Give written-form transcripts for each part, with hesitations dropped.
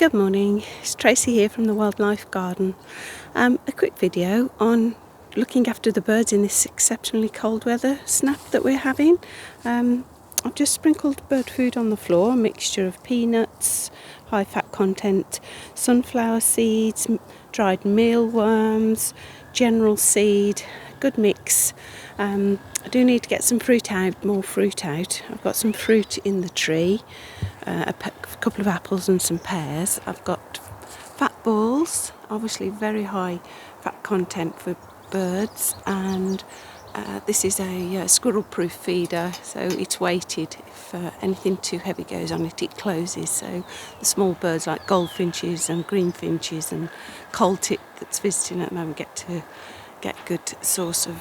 Good morning, it's Tracy here from the Wildlife Garden. A quick video on looking after the birds in this exceptionally cold weather snap that we're having. I've just sprinkled bird food on the floor, a mixture of peanuts, high fat content, sunflower seeds, dried mealworms, general seed, good mix. I do need to get some fruit out, more fruit out. I've got some fruit in the tree, a couple of apples and some pears. I've got fat balls, obviously very high fat content for birds, and this is a squirrel proof feeder, so it's weighted. If anything too heavy goes on it, it closes, so the small birds like goldfinches and greenfinches and coal tip that's visiting at the moment get good source of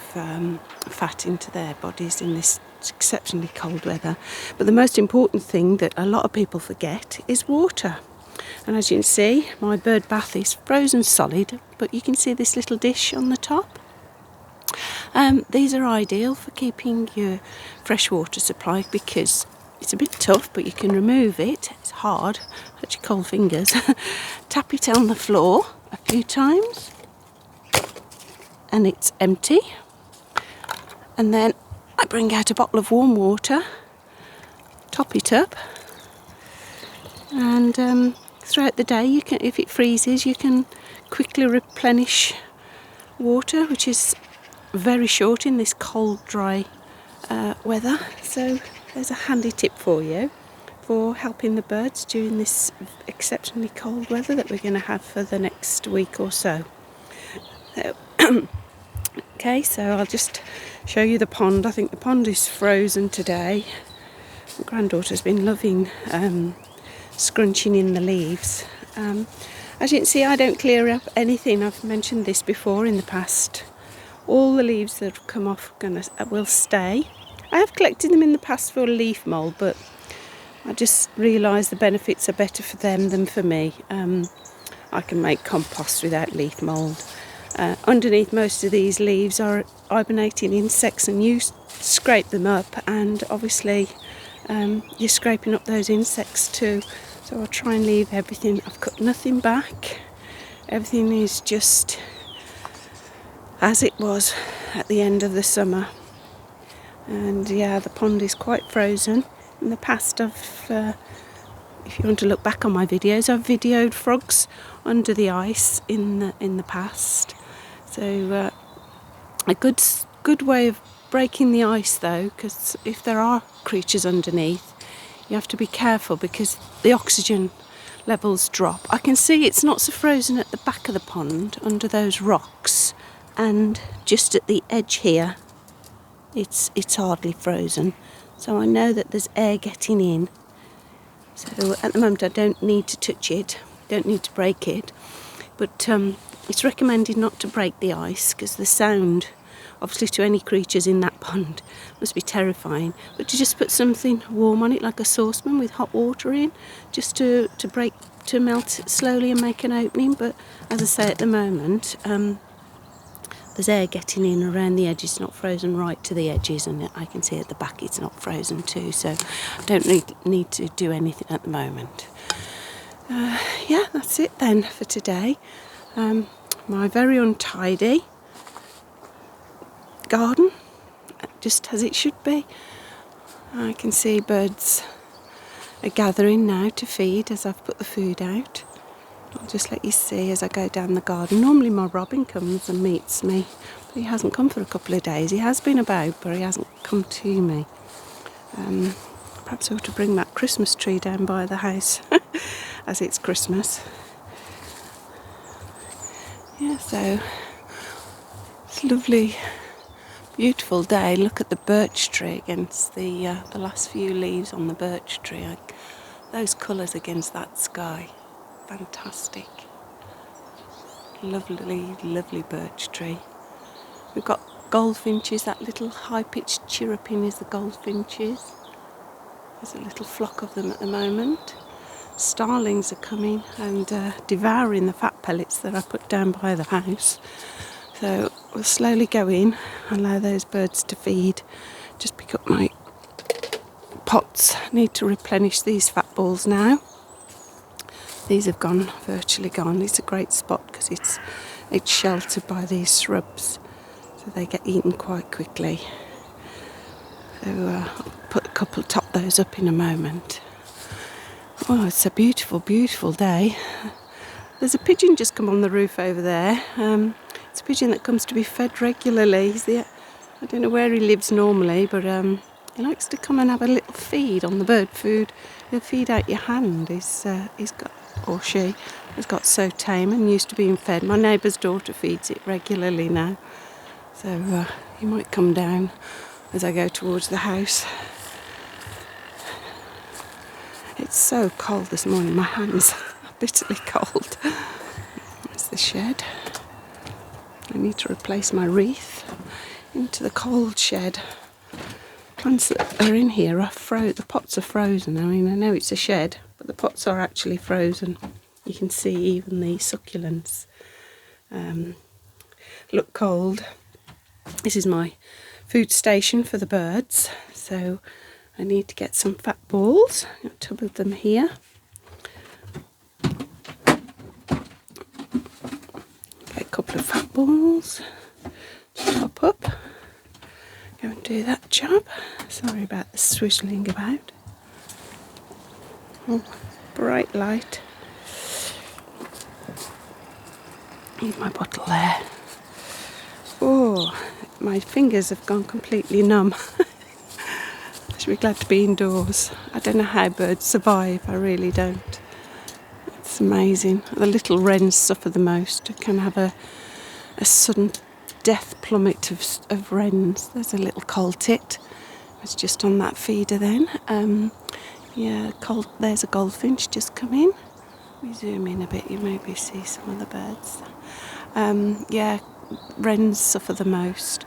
fat into their bodies in this exceptionally cold weather. But the most important thing that a lot of people forget is water. And as you can see, my bird bath is frozen solid, but you can see this little dish on the top. These are ideal for keeping your fresh water supply because it's a bit tough, but you can remove it. It's hard, hurt your cold fingers. Tap it on the floor a few times and it's empty. And then I bring out a bottle of warm water, top it up, and throughout the day, you can, if it freezes, you can quickly replenish water, which is very short in this cold, dry weather. So there's a handy tip for you for helping the birds during this exceptionally cold weather that we're going to have for the next week or so. Okay, so I'll just show you the pond. I think the pond is frozen today. My granddaughter's been loving scrunching in the leaves. As you can see, I don't clear up anything. I've mentioned this before in the past. All the leaves that have come off will stay. I have collected them in the past for leaf mould, but I just realised the benefits are better for them than for me. I can make compost without leaf mould. Underneath most of these leaves are hibernating insects, and you scrape them up, and obviously you're scraping up those insects too. So I'll try and leave everything. I've cut nothing back. Everything is just as it was at the end of the summer. And yeah, the pond is quite frozen. In the past, if you want to look back on my videos, I've videoed frogs under the ice in the past. So a good way of breaking the ice though, because if there are creatures underneath, you have to be careful because the oxygen levels drop. I can see it's not so frozen at the back of the pond under those rocks, and just at the edge here it's hardly frozen, so I know that there's air getting in. So at the moment I don't need to touch it, don't need to break it, but it's recommended not to break the ice because the sound, obviously to any creatures in that pond, must be terrifying. But to just put something warm on it, like a saucepan with hot water in, just to melt it slowly and make an opening. But as I say, at the moment, there's air getting in around the edges. It's not frozen right to the edges, and I can see at the back it's not frozen too. So I don't need to do anything at the moment. Yeah, that's it then for today. My very untidy garden, just as it should be. I can see birds are gathering now to feed as I've put the food out. I'll just let you see as I go down the garden. Normally my robin comes and meets me, but he hasn't come for a couple of days. He has been about, but he hasn't come to me. Perhaps I ought to bring that Christmas tree down by the house as it's Christmas. Yeah, so it's a lovely, beautiful day. Look at the birch tree against the last few leaves on the birch tree. Those colours against that sky, fantastic. Lovely, lovely birch tree. We've got goldfinches. That little high-pitched chirruping is the goldfinches. There's a little flock of them at the moment. Starlings are coming and devouring the fat pellets that I put down by the house. So we'll slowly go in, allow those birds to feed. Just pick up my pots. I need to replenish these fat balls now. These have gone, virtually gone. It's a great spot because it's sheltered by these shrubs, so they get eaten quite quickly. So I'll put a couple, top those up in a moment. Well, it's a beautiful, beautiful day. There's a pigeon just come on the roof over there. It's a pigeon that comes to be fed regularly. I don't know where he lives normally, but he likes to come and have a little feed on the bird food. He'll feed out your hand. He's got, or she has got so tame and used to being fed. My neighbour's daughter feeds it regularly now. So he might come down as I go towards the house. It's so cold this morning, my hands are bitterly cold. There's the shed. I need to replace my wreath into the cold shed. Plants that are in here are the pots are frozen. I mean, I know it's a shed, but the pots are actually frozen. You can see even the succulents look cold. This is my food station for the birds, so I need to get some fat balls. I've got a tub of them here. Get a couple of fat balls to top up. Go and do that job. Sorry about the swizzling about. Oh, bright light. Leave my bottle there. Oh, my fingers have gone completely numb. I should be glad to be indoors. I don't know how birds survive, I really don't. It's amazing. The little wrens suffer the most. You can have a sudden death plummet of wrens. There's a little coal tit. It's just on that feeder then. There's a goldfinch just come in. Let me zoom in a bit, you maybe see some of the birds. Wrens suffer the most.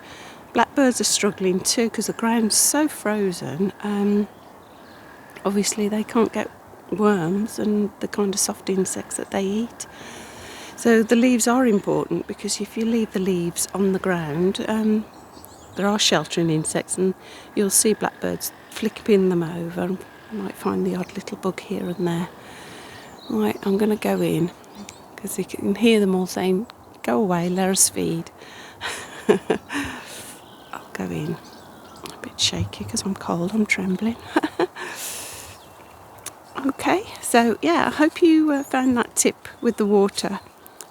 Blackbirds are struggling too because the ground's so frozen. Obviously they can't get worms and the kind of soft insects that they eat. So the leaves are important because if you leave the leaves on the ground, there are sheltering insects and you'll see blackbirds flipping them over. You might find the odd little bug here and there. Right, I'm going to go in because you can hear them all saying, "Go away, let us feed." I'll go in. A bit shaky because I'm cold, I'm trembling. Okay, so yeah, I hope you found that tip with the water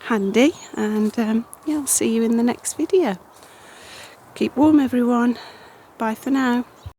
handy, and I'll see you in the next video. Keep warm, everyone. Bye for now.